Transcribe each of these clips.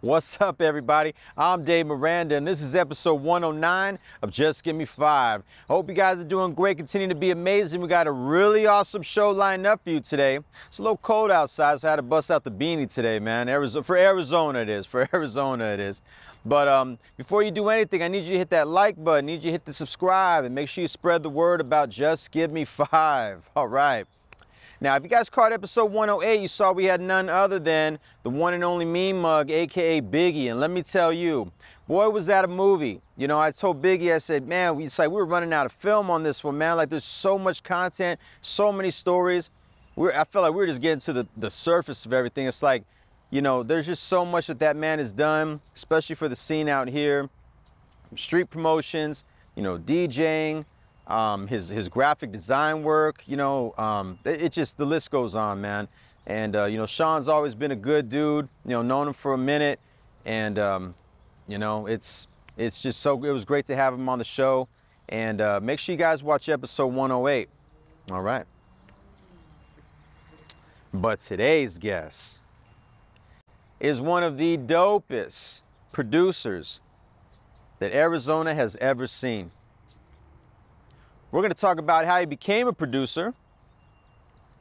What's up, everybody? I'm Dave Miranda, and this is episode 109 of Just Give Me 5. I hope you guys are doing great, continue to be amazing. We got a really awesome show lined up for you today. It's a little cold outside, so I had to bust out the beanie today, man. For Arizona it is. But before you do anything, I need you to hit that like button, I need you to hit the subscribe, and make sure you spread the word about Just Give Me 5. All right. Now, if you guys caught episode 108, you saw we had none other than the one and only Meme Mug, aka Biggie. And let me tell you, boy, was that a movie. You know, I told Biggie, I said, man, it's like we were running out of film on this one, man. Like, there's so much content, so many stories. I felt like we were just getting to the surface of everything. It's like, you know, there's just so much that man has done, especially for the scene out here. Street promotions, you know, DJing. His graphic design work, you know, it just, the list goes on, man. And, you know, Sean's always been a good dude, you know, known him for a minute. And, you know, it's just so, it was great to have him on the show. And make sure you guys watch episode 108. All right. But today's guest is one of the dopest producers that Arizona has ever seen. We're going to talk about how he became a producer.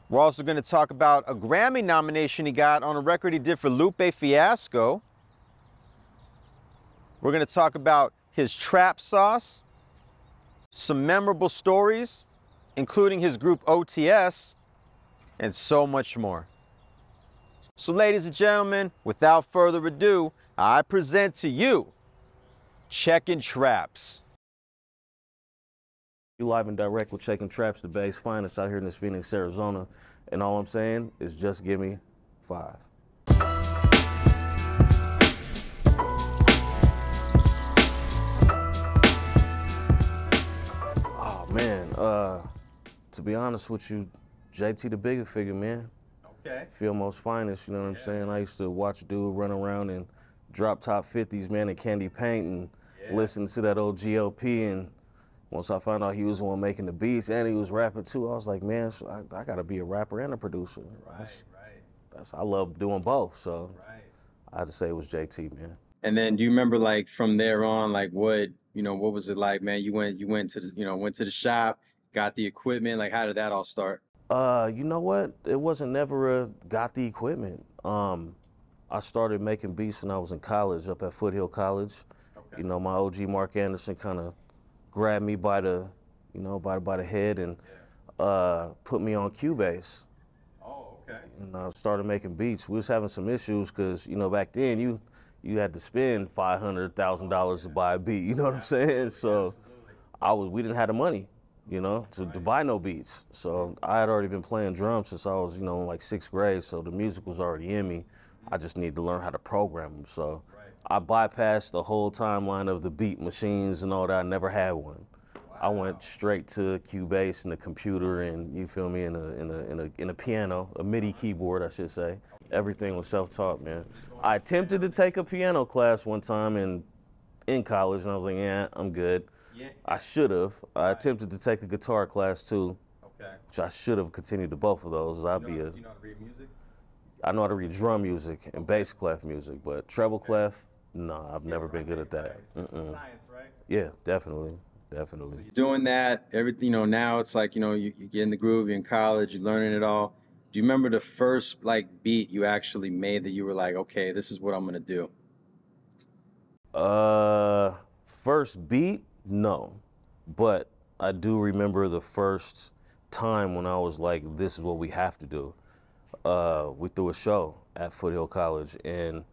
We're also going to talk about a Grammy nomination he got on a record he did for Lupe Fiasco. We're going to talk about his trap sauce, some memorable stories, including his group OTS, and so much more. So, ladies and gentlemen, without further ado, I present to you Checkin Traps. You live and direct with Checkin Traps, the Beas finest out here in this Phoenix, Arizona. And all I'm saying is just give me 5. Oh, man. To be honest with you, JT the bigger figure, man. Okay. Fillmore's finest, you know what I'm saying? I used to watch a dude run around and drop top 50s, man, in candy paint and listen to that old GLP. And once I found out he was the one making the beats and he was rapping too, I was like, man, I gotta be a rapper and a producer. Right. I love doing both, so I had to say it was JT, man. And then do you remember, like, from there on, like, what was it like, man? You went to the shop, got the equipment, like, how did that all start? You know what? It wasn't never got the equipment. I started making beats when I was in college up at Foothill College. Okay. You know, my OG Mark Anderson kind of grabbed me by the, you know, by the head and put me on Cubase. Oh, okay. And I started making beats. We was having some issues because, you know, back then you had to spend $500,000 to buy a beat. You know what I'm saying? So we didn't have the money, you know, to buy no beats. So I had already been playing drums since I was, you know, in like 6th grade. So the music was already in me. I just needed to learn how to program them. So I bypassed the whole timeline of the beat machines and all that. I never had one. Wow. I went straight to Cubase and the computer, and you feel me, in a piano, a MIDI keyboard, I should say. Everything was self-taught, man. I attempted to take a piano class one time in college, and I was like, yeah, I'm good. Yeah. I should have. I attempted to take a guitar class too, which I should have continued to both of those. Do you know how to read music? I know how to read drum music and bass clef music, but treble clef, no, I've never been good at that. It's science, right? Yeah, definitely. So you're doing that, everything, you know, now it's like, you know, you get in the groove, you're in college, you're learning it all. Do you remember the first, like, beat you actually made that you were like, okay, this is what I'm gonna do? First beat, no. But I do remember the first time when I was like, this is what we have to do. We threw a show at Foothill College, and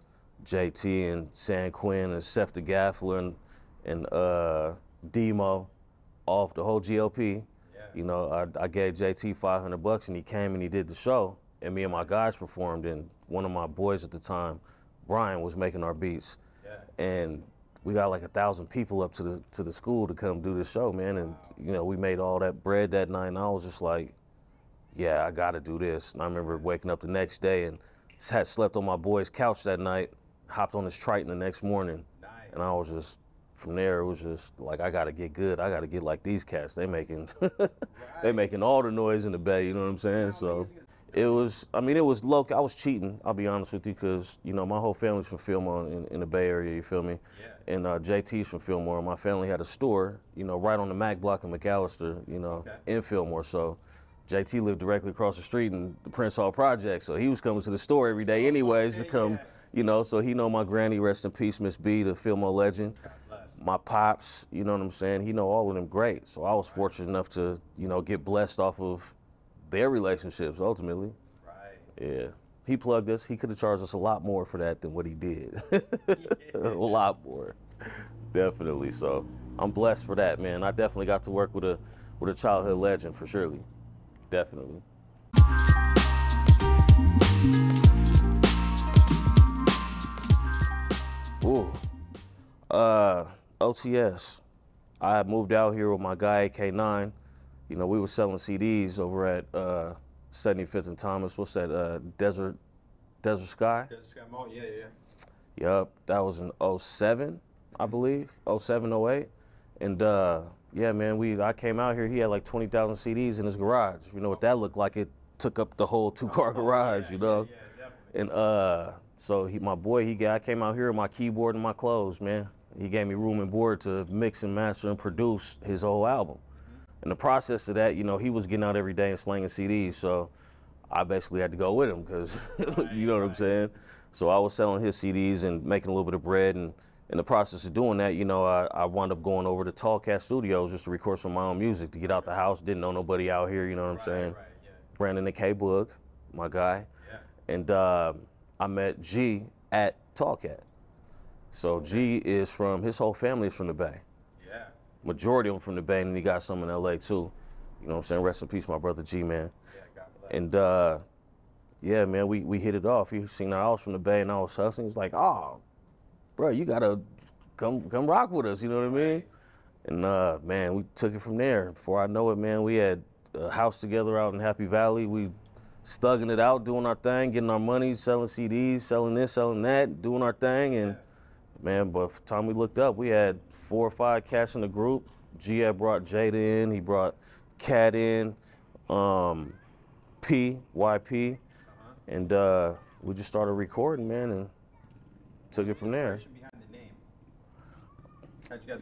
JT and San Quinn and Seth the Gaffler and Demo off the whole GLP. Yeah. You know, I gave JT $500 and he came and he did the show, and me and my guys performed, and one of my boys at the time, Brian, was making our beats. Yeah. And we got like 1,000 people up to the school to come do this show, man. And you know, we made all that bread that night, and I was just like, yeah, I gotta do this. And I remember waking up the next day and had slept on my boy's couch that night, hopped on his Triton the next morning. Nice. And I was just, from there, it was just like, I gotta get good. I gotta get like these cats. They making, they making all the noise in the Bay, you know what I'm saying? So It was, I mean, it was low. I was cheating, I'll be honest with you, because, you know, my whole family's from Fillmore in the Bay Area, you feel me? Yeah. And JT's from Fillmore. My family had a store, you know, right on the Mac block in McAllister, you know, in Fillmore. So JT lived directly across the street in the Prince Hall Project. So he was coming to the store every day anyways to come, you know, so he know my granny, rest in peace, Miss B, the Fillmore legend. My pops, you know what I'm saying? He know all of them great. So I was fortunate enough to, you know, get blessed off of their relationships, ultimately. Right. Yeah. He plugged us. He could have charged us a lot more for that than what he did. A lot more. Definitely. So I'm blessed for that, man. I definitely got to work with a childhood legend, for surely. Definitely. Ooh. OTS. I had moved out here with my guy, AK9. You know, we were selling CDs over at 75th and Thomas. What's that? Desert Sky? Desert Sky Mall, yeah. Yup, that was in 07, I believe, 07, 08. And yeah, man, I came out here, he had like 20,000 CDs in his garage. You know what that looked like? It took up the whole two-car garage, you know? Yeah, and so I came out here with my keyboard and my clothes, man. He gave me room and board to mix and master and produce his whole album. In the process of that, you know, he was getting out every day and slanging CDs, so I basically had to go with him because, you know what I'm saying? So I was selling his CDs and making a little bit of bread, and in the process of doing that, you know, I wound up going over to Tall Cat Studios just to record some of my own music, to get out the house. Didn't know nobody out here, you know what I'm saying? Right, yeah. Brandon and K Boog, my guy. Yeah. And I met G at Tall Cat. So G is his whole family is from the Bay. Majority of them from the Bay, and he got some in LA too. You know what I'm saying? Rest in peace, my brother G, man. Yeah, God bless. And yeah, man, we hit it off. He seen that I was from the Bay and I was hustling. He's like, oh, bro, you gotta come rock with us, you know what I mean? And man, we took it from there. Before I know it, man, we had a house together out in Happy Valley. We stugging it out, doing our thing, getting our money, selling CDs, selling this, selling that, doing our thing. And man, but by the time we looked up, we had 4 or 5 cats in the group. G had brought Jada in, he brought Cat in, YP, and we just started recording, man, and took it from there.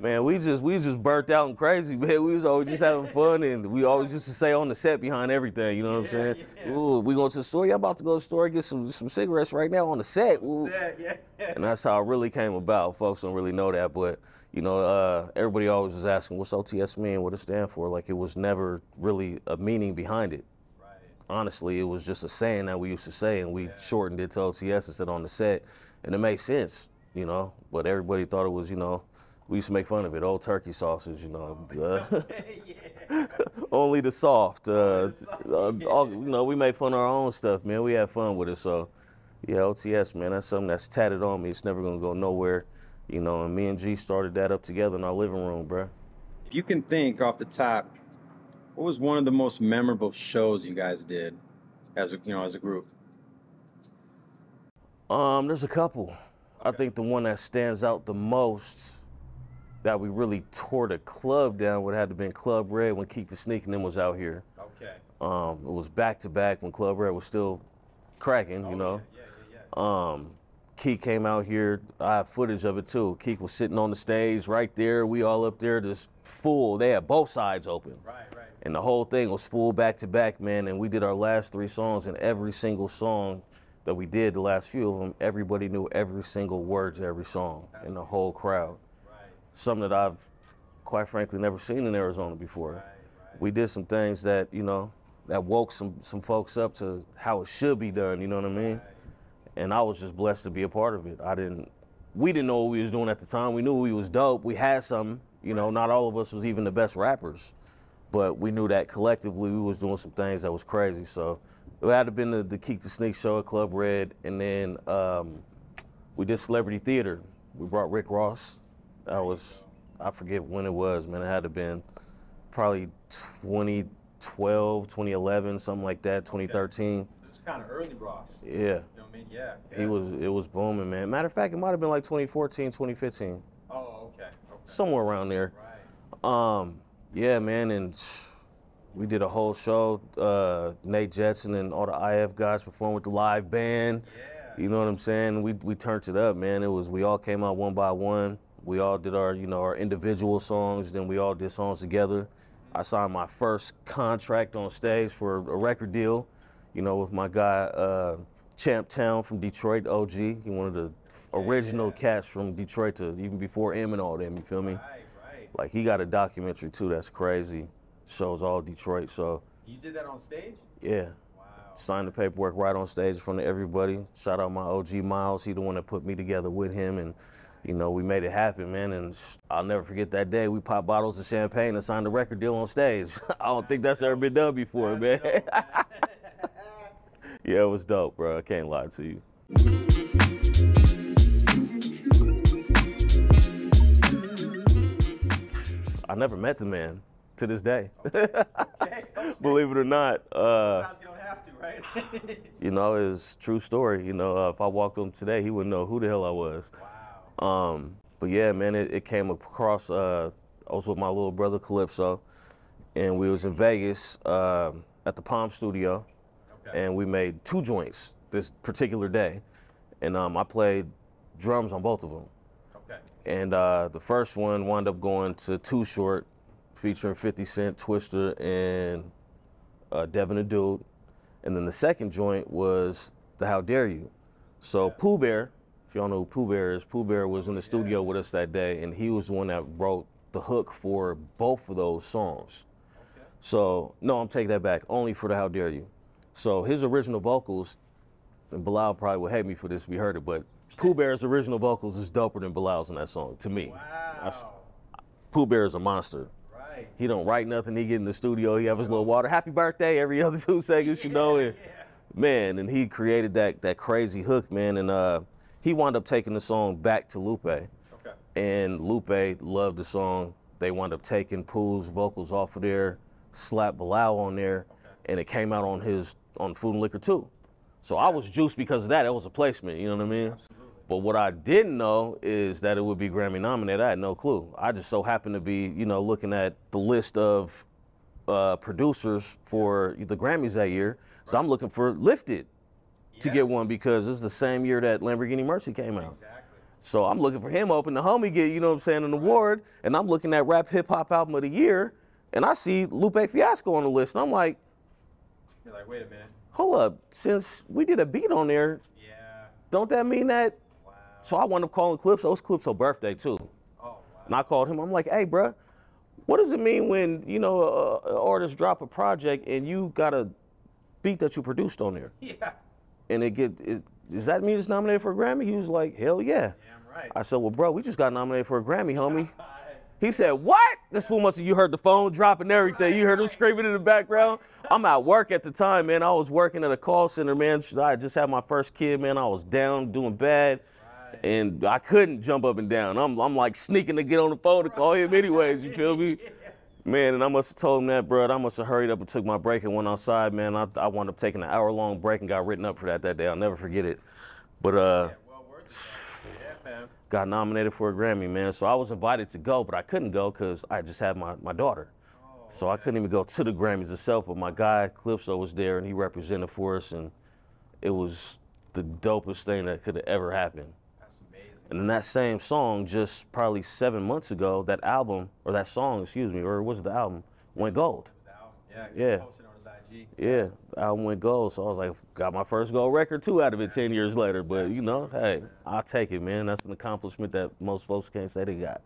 Man, we just burnt out and crazy, man. We was always just having fun, and we always used to say on the set behind everything, you know what I'm saying? Yeah. Ooh, we going to the store. Yeah, I'm about to go to the store, get some cigarettes right now on the set. Ooh. Yeah. And that's how it really came about. Folks don't really know that, but you know, everybody always is asking, what's OTS mean? What it stand for? Like, it was never really a meaning behind it. Right. Honestly, it was just a saying that we used to say, and we shortened it to OTS and said on the set, and it makes sense, you know. But everybody thought it was, you know. We used to make fun of it, old turkey sausage, you know. Only the soft. You know, we made fun of our own stuff, man. We had fun with it. So, yeah, OTS, man, that's something that's tatted on me. It's never going to go nowhere, you know. And me and G started that up together in our living room, bro. If you can think off the top, what was one of the most memorable shows you guys did as a group? There's a couple. Okay. I think the one that stands out the most that we really tore the club down would have to been Club Red when Keek the Sneak and them was out here. Okay. It was back to back when Club Red was still cracking, you know. Yeah. Keek came out here. I have footage of it too. Keek was sitting on the stage right there. We all up there, just full. They had both sides open. Right. And the whole thing was full back to back, man. And we did our last 3 songs, and every single song that we did, the last few of them, everybody knew every single word to every song in the whole crowd. Something that I've, quite frankly, never seen in Arizona before. Right. We did some things that, you know, that woke some folks up to how it should be done, you know what I mean? Right. And I was just blessed to be a part of it. We didn't know what we was doing at the time. We knew we was dope. We had something, you know, not all of us was even the best rappers, but we knew that collectively we was doing some things that was crazy. So it had to have been the Keek the Sneak show at Club Red, and then we did Celebrity Theater. We brought Rick Ross. I forget when it was, man. It had to have been probably 2012, 2011, something like that, 2013. It's kind of early Ross. Yeah. You know what I mean? Yeah. It was booming, man. Matter of fact, it might have been like 2014, 2015. Oh, okay. Somewhere around there. Right. Yeah, man, and We did a whole show. Nate Jetson and all the IF guys performed with the live band. Yeah. You know what I'm saying? We turned it up, man. We all came out one by one. We all did our, our individual songs. Then we all did songs together. I signed my first contract on stage for a record deal, with my guy Champ Town from Detroit, OG. He one of the original cats from Detroit to even before M and all them. You feel me? Right. Like he got a documentary too. That's crazy. Shows all Detroit. So. You did that on stage? Yeah. Wow. Signed the paperwork right on stage in front of everybody. Shout out my OG Miles. He the one that put me together with him, and we made it happen, man. And I'll never forget that day. We popped bottles of champagne and signed a record deal on stage. I don't think that's ever been done before, man. Dope, man. Yeah, it was dope, bro. I can't lie to you. I never met the man to this day. Okay. Believe it or not. Sometimes you don't have to, right? It's a true story. If I walked on today, he wouldn't know who the hell I was. Wow. But yeah, man, it came across. I was with my little brother Calypso, and we was in Vegas at the Palm Studio, and we made 2 joints this particular day, and I played drums on both of them. Okay. And the first one wound up going to Too Short, featuring 50 Cent, Twista, and Devin the Dude. And then the second joint was the How Dare You. So Pooh Bear, if y'all know who Pooh Bear was in the studio with us that day, and he was the one that wrote the hook for both of those songs. Okay. So, no, I'm taking that back, only for the How Dare You. So his original vocals, and Bilal probably would hate me for this if he heard it, but Pooh Bear's original vocals is doper than Bilal's in that song, to me. Wow. Pooh Bear is a monster. Right. He don't write nothing. He get in the studio. He have his little water. Happy birthday every other 2 seconds, And, man, and he created that crazy hook, man. And he wound up taking the song back to Lupe. Okay. And Lupe loved the song. They wound up taking Pooh's vocals off of there, slapped Bilal on there, and it came out on Food and Liquor too. So I was juiced because of that. It was a placement, you know what I mean? Absolutely. But what I didn't know is that it would be Grammy nominated. I had no clue. I just so happened to be, looking at the list of producers for the Grammys that year. So I'm looking for Lifted to get one because it's the same year that Lamborghini Mercy came out. Exactly. So I'm looking for him hoping the homie get, an award. And I'm looking at Rap Hip Hop Album of the Year, and I see Lupe Fiasco on the list. And I'm like, You're like, wait a minute. hold up, since we did a beat on there, Yeah. don't that mean that? Wow. So I wound up calling Calypso. It was Calypso's birthday too. Oh, wow. And I called him. I'm like, hey, bruh, what does it mean when, an artist drop a project and you got a beat that you produced on there? Yeah. And does that mean it's nominated for a Grammy? He was like, hell yeah. Damn right. I said, well, bro, we just got nominated for a Grammy, homie. He said, what? This fool must have, you heard the phone drop and everything. You heard him screaming in the background. I'm at work at the time, man. I was working at a call center, man. I just had my first kid, man. I was down, doing bad. Right. And I couldn't jump up and down. I'm like sneaking to get on the phone to call him anyways, you feel me? Man, and I must have told him that, bro. I must have hurried up and took my break and went outside, man. I wound up taking an hour-long break and got written up for that day. I'll never forget it. But Well worth it. Yeah, fam. got nominated for a Grammy, man. So I was invited to go, but I couldn't go because I just had my daughter. Oh, So I couldn't even go to the Grammys itself. But my guy, Calypso, was there, and he represented for us, and it was the dopest thing that could have ever happened. That's amazing. And then that same song, just probably 7 months ago, that song, or was it the album, went gold. It was the album. Yeah. He posted on his IG. Yeah, the album went gold. So I was like, got my first gold record too out of it 10 years later. But hey, I'll take it, man. That's an accomplishment that most folks can't say they got.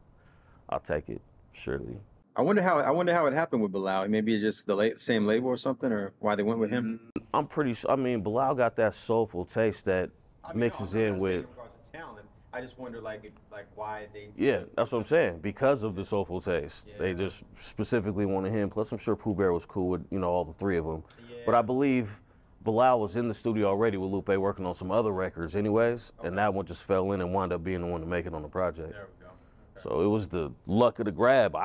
I'll take it, surely. I wonder how it happened with Bilal. Maybe it's just the same label or something, or why they went with him. I'm pretty sure. I mean, Bilal got that soulful taste that mixes in with. Talent. I just wonder, like why they. Yeah, that's what I'm saying. Because of the soulful taste, they just specifically wanted him. Plus, I'm sure Pooh Bear was cool with all the 3 of them. Yeah. But I believe Bilal was in the studio already with Lupe working on some other records, anyways, and that one just fell in and wound up being the one to make it on the project. There we go. Okay. So it was the luck of the grab.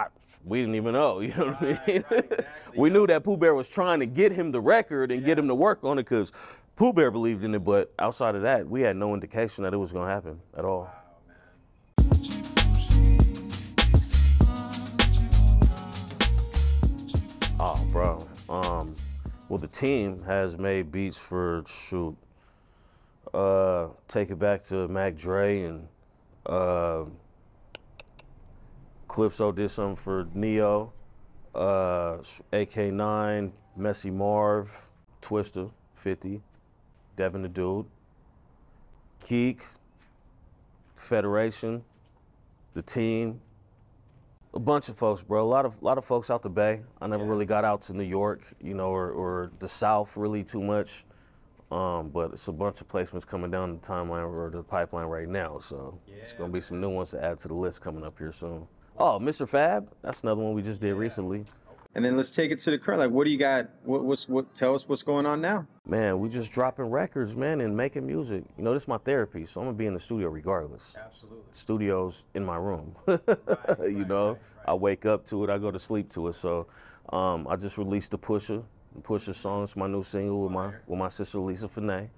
We didn't even know, you know what I mean? Right, exactly. We knew that Pooh Bear was trying to get him the record and get him to work on it because Pooh Bear believed in it, but outside of that, we had no indication that it was going to happen at all. Wow, man. Oh, bro. Well, the team has made beats for, shoot, Take It Back to Mac Dre, and Calypso did something for Neo, AK9, Messy Marv, Twister, 50, Devin the Dude, Keek, Federation, the team, a bunch of folks, bro. A lot of folks out the Bay. I never really got out to New York, you know, or the South really too much. But it's a bunch of placements coming down the timeline or the pipeline right now. So it's gonna be some new ones to add to the list coming up here soon. Oh, Mr. Fab, that's another one we just did recently. And then let's take it to the current. Like, what do you got? Tell us what's going on now. Man, we just dropping records, man, and making music. You know, this is my therapy, so I'm gonna be in the studio regardless. Absolutely. Studio's in my room. You know, I wake up to it, I go to sleep to it. So I just released the Pusha song. It's my new single with my sister Lisa Finay.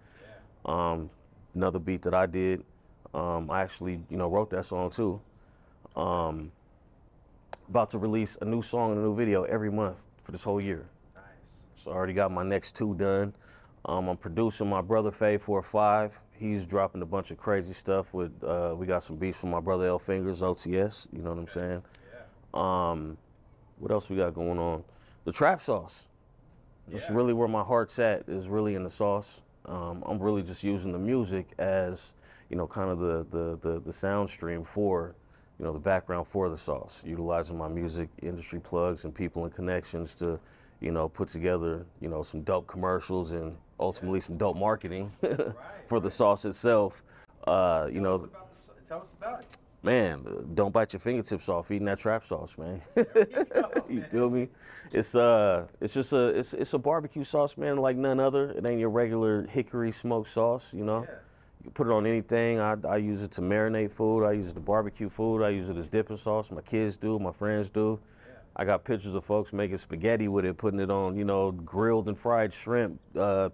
Another beat that I did. I actually, you know, wrote that song too. About to release a new song and a new video every month for this whole year. Nice. So I already got my next 2 done. I'm producing my brother Faye 45. He's dropping a bunch of crazy stuff with, we got some beats from my brother L Fingers, OTS, you know what I'm saying? What else we got going on? The Trapp sauce. That's really where my heart's at, is really in the sauce. I'm really just using the music as, you know, kind of the sound stream for, you know, the background for the sauce, utilizing my music industry plugs and people and connections to, you know, put together, you know, some dope commercials and ultimately some dope marketing for the sauce itself. You know, Tell us about it. Man, don't bite your fingertips off eating that Trapp sauce, man. You feel me? It's just a barbecue sauce, man, like none other. It ain't your regular hickory smoked sauce, you know. You can put it on anything. I use it to marinate food. I use it to barbecue food. I use it as dipping sauce. My kids do. My friends do. I got pictures of folks making spaghetti with it, putting it on, you know, grilled and fried shrimp,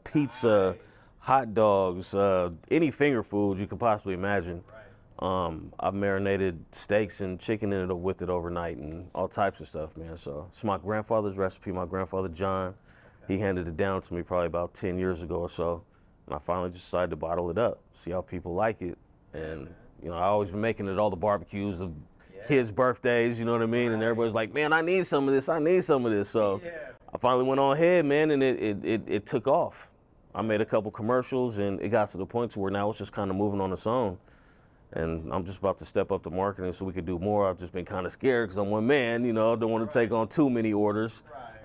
pizza, hot dogs, any finger food you can possibly imagine. I've marinated steaks and chicken in it with it overnight and all types of stuff, man. So it's my grandfather's recipe. My grandfather, John, he handed it down to me probably about 10 years ago or so. And I finally just decided to bottle it up, see how people like it. And, you know, I always been making it at all the barbecues of kids' birthdays, you know what I mean? And everybody's like, man, I need some of this, I need some of this. So I finally went on ahead, man, and it took off. I made a couple commercials and it got to the point to where now it's just kind of moving on its own. And I'm just about to step up the marketing so we could do more. I've just been kind of scared because I'm one man, you know, don't want to take on too many orders,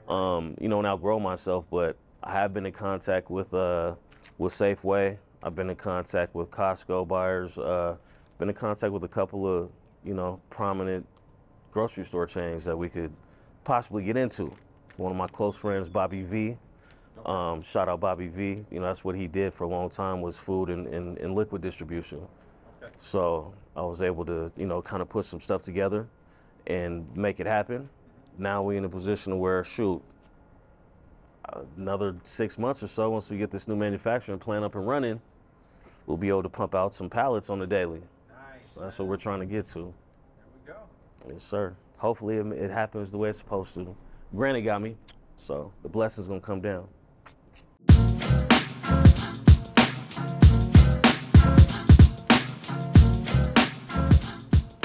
you know, and outgrow myself. But I have been in contact with Safeway. I've been in contact with Costco buyers. Been in contact with a couple of, you know, prominent grocery store chains that we could possibly get into. One of my close friends, Bobby V. Shout out Bobby V. You know, that's what he did for a long time, was food and liquid distribution. So I was able to, you know, kind of put some stuff together and make it happen. Now we're in a position where, shoot, another 6 months or so, once we get this new manufacturing plant up and running, we'll be able to pump out some pallets on the daily. Nice. So that's what we're trying to get to. There we go. Yes, sir. Hopefully it happens the way it's supposed to. Granny got me, so the blessing's gonna come down.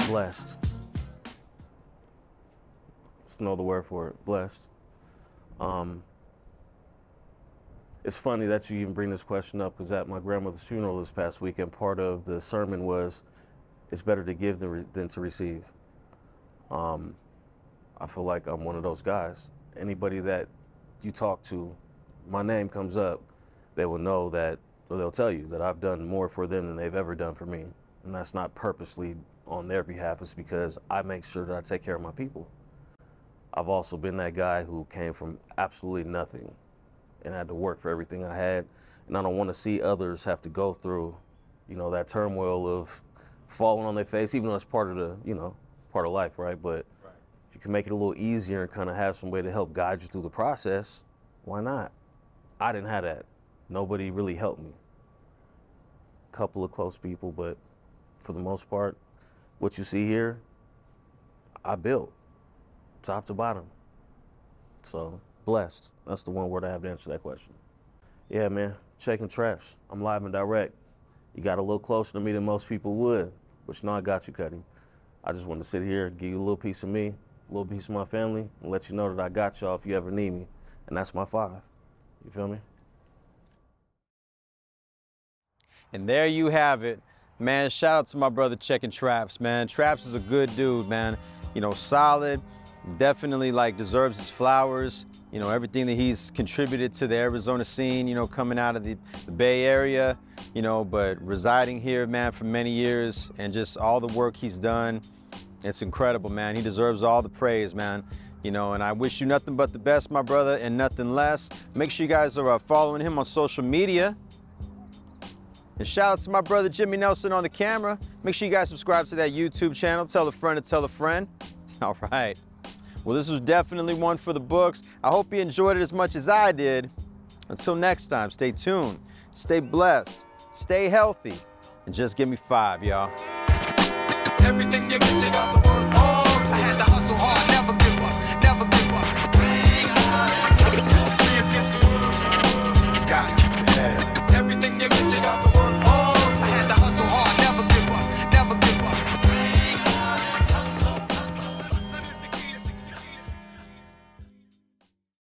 Blessed. That's another word for it. Blessed. It's funny that you even bring this question up, because at my grandmother's funeral this past weekend, part of the sermon was, it's better to give than to receive. I feel like I'm one of those guys. Anybody that you talk to, my name comes up, they will know that, or they'll tell you that I've done more for them than they've ever done for me. And that's not purposely on their behalf, it's because I make sure that I take care of my people. I've also been that guy who came from absolutely nothing and had to work for everything I had. And I don't want to see others have to go through, you know, that turmoil of falling on their face, even though it's part of the, you know, part of life, right? But if you can make it a little easier and kind of have some way to help guide you through the process, why not? I didn't have that. Nobody really helped me. A couple of close people, but for the most part, what you see here, I built, top to bottom. So blessed. That's the one word I have to answer that question. Yeah, man, Checkin Traps. I'm live and direct. You got a little closer to me than most people would, but you know I got you, Cuddy. I just wanted to sit here, give you a little piece of me, a little piece of my family, and let you know that I got y'all if you ever need me. And that's my 5. You feel me? And there you have it. Man, shout out to my brother Checkin Traps, man. Traps is a good dude, man. You know, solid, definitely like deserves his flowers. You know, everything that he's contributed to the Arizona scene, you know, coming out of the Bay Area, you know, but residing here, man, for many years, and just all the work he's done. It's incredible, man. He deserves all the praise, man. You know, and I wish you nothing but the best, my brother, and nothing less. Make sure you guys are following him on social media. And shout out to my brother Jimmy Nelson on the camera. Make sure you guys subscribe to that YouTube channel. Tell a friend to tell a friend. All right. Well, this was definitely one for the books. I hope you enjoyed it as much as I did. Until next time, stay tuned, stay blessed, stay healthy, and just give me 5, y'all. Everything you get, you got